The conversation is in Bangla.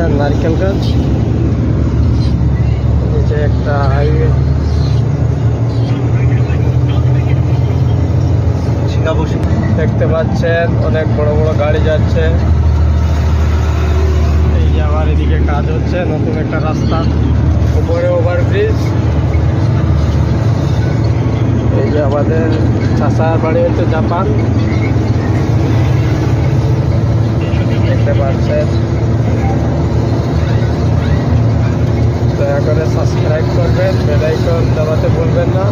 পাচ্ছেন নারকেল গাছ, নিচে একটা হাইওয়ে। দেখতে পাচ্ছেন অনেক বড় বড় গাড়ি যাচ্ছে। এই যে আবার এদিকে কাজ হচ্ছে, নতুন একটা রাস্তা, উপরে ওভারব্রিজ। এই যে আমাদের চাষার বাড়ি হচ্ছে জাপান, দেখতে পাচ্ছেন। দয়া করে সাবস্ক্রাইব করবেন, বেল আইকন দবাতে ভুলবেন না।